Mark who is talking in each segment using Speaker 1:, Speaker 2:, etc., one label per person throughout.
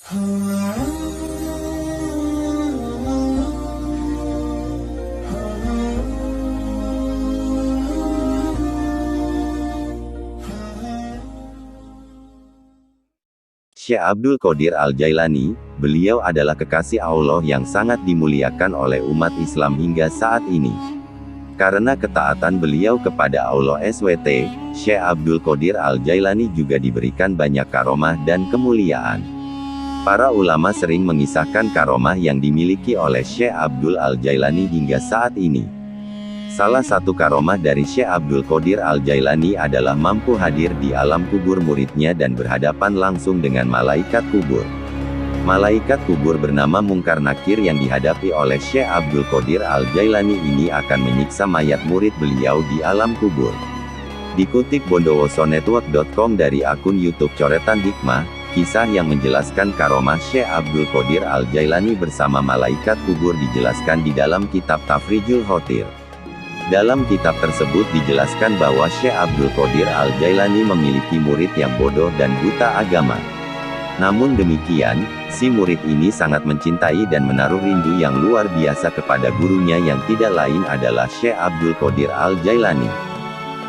Speaker 1: Syekh Abdul Qadir Al-Jailani, beliau adalah kekasih Allah yang sangat dimuliakan oleh umat Islam hingga saat ini. Karena ketaatan beliau kepada Allah SWT, Syekh Abdul Qadir Al-Jailani juga diberikan banyak karomah dan kemuliaan. Para ulama sering mengisahkan karomah yang dimiliki oleh Syekh Abdul Al-Jailani hingga saat ini. Salah satu karomah dari Syekh Abdul Qadir Al-Jailani adalah mampu hadir di alam kubur muridnya dan berhadapan langsung dengan malaikat kubur. Malaikat kubur bernama Munkar Nakir yang dihadapi oleh Syekh Abdul Qadir Al-Jailani ini akan menyiksa mayat murid beliau di alam kubur. Dikutip bondowosonetwork.com dari akun YouTube Coretan Hikmah, kisah yang menjelaskan karomah Syekh Abdul Qadir Al-Jailani bersama malaikat kubur dijelaskan di dalam kitab Tafrijul Khotir. Dalam kitab tersebut dijelaskan bahwa Syekh Abdul Qadir Al-Jailani memiliki murid yang bodoh dan buta agama. Namun demikian, si murid ini sangat mencintai dan menaruh rindu yang luar biasa kepada gurunya yang tidak lain adalah Syekh Abdul Qadir Al-Jailani.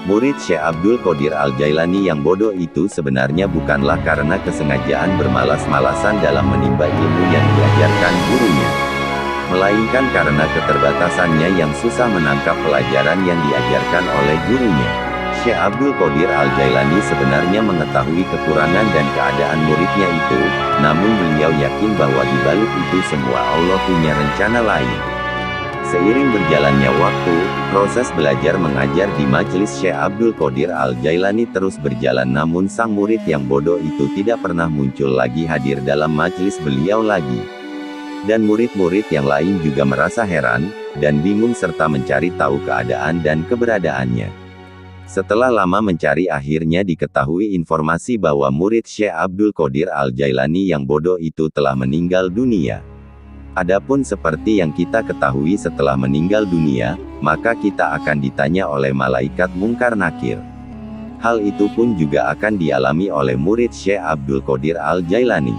Speaker 1: Murid Syekh Abdul Qadir Al-Jailani yang bodoh itu sebenarnya bukanlah karena kesengajaan bermalas-malasan dalam menimba ilmu yang diajarkan gurunya, melainkan karena keterbatasannya yang susah menangkap pelajaran yang diajarkan oleh gurunya. Syekh Abdul Qadir Al-Jailani sebenarnya mengetahui kekurangan dan keadaan muridnya itu, namun beliau yakin bahwa di balik itu semua Allah punya rencana lain. Seiring berjalannya waktu, proses belajar mengajar di majelis Syekh Abdul Qadir Al-Jailani terus berjalan, namun sang murid yang bodoh itu tidak pernah muncul lagi hadir dalam majelis beliau lagi. Dan murid-murid yang lain juga merasa heran, dan bingung serta mencari tahu keadaan dan keberadaannya. Setelah lama mencari akhirnya diketahui informasi bahwa murid Syekh Abdul Qadir Al-Jailani yang bodoh itu telah meninggal dunia. Adapun seperti yang kita ketahui setelah meninggal dunia, maka kita akan ditanya oleh malaikat Munkar Nakir. Hal itu pun juga akan dialami oleh murid Syekh Abdul Qadir Al-Jailani.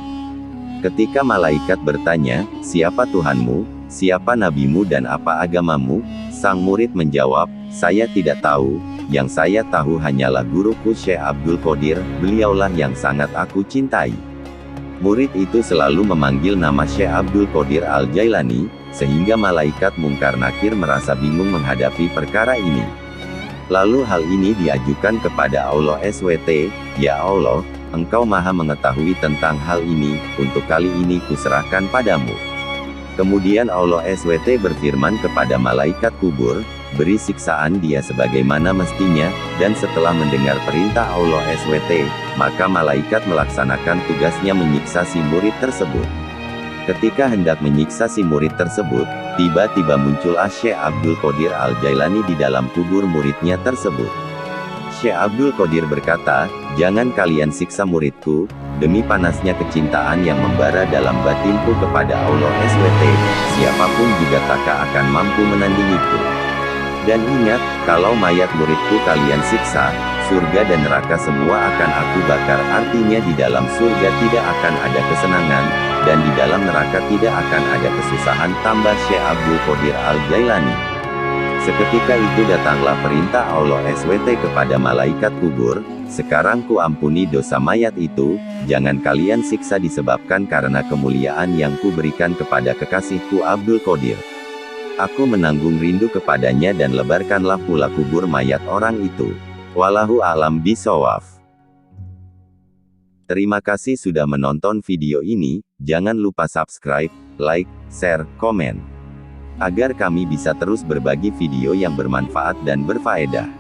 Speaker 1: Ketika malaikat bertanya, "Siapa Tuhanmu, siapa nabimu dan apa agamamu?" Sang murid menjawab, "Saya tidak tahu, yang saya tahu hanyalah guruku Syekh Abdul Qadir, beliaulah yang sangat aku cintai." Murid itu selalu memanggil nama Syekh Abdul Qadir Al-Jailani, sehingga malaikat Munkar Nakir merasa bingung menghadapi perkara ini. Lalu hal ini diajukan kepada Allah SWT, "Ya Allah, Engkau maha mengetahui tentang hal ini, untuk kali ini kuserahkan padamu." Kemudian Allah SWT berfirman kepada malaikat kubur, "Beri siksaan dia sebagaimana mestinya," dan setelah mendengar perintah Allah SWT, maka malaikat melaksanakan tugasnya menyiksa si murid tersebut. Ketika hendak menyiksa si murid tersebut, tiba-tiba muncul Syekh Abdul Qadir Al-Jailani di dalam kubur muridnya tersebut. Syekh Abdul Qadir berkata, "Jangan kalian siksa muridku, demi panasnya kecintaan yang membara dalam batinku kepada Allah SWT, siapapun juga tak akan mampu menandingiku. Dan ingat, kalau mayat muridku kalian siksa, surga dan neraka semua akan aku bakar." Artinya di dalam surga tidak akan ada kesenangan, dan di dalam neraka tidak akan ada kesusahan, tambah Syekh Abdul Qadir Al-Jailani. Seketika itu datanglah perintah Allah SWT kepada malaikat kubur, "Sekarang ku ampuni dosa mayat itu, jangan kalian siksa disebabkan karena kemuliaan yang ku berikan kepada kekasihku Abdul Qadir. Aku menanggung rindu kepadanya dan lebarkanlah pula kubur mayat orang itu." Wallahu a'lam bishawab. Terima kasih sudah menonton video ini, jangan lupa subscribe, like, share, komen, agar kami bisa terus berbagi video yang bermanfaat dan berfaedah.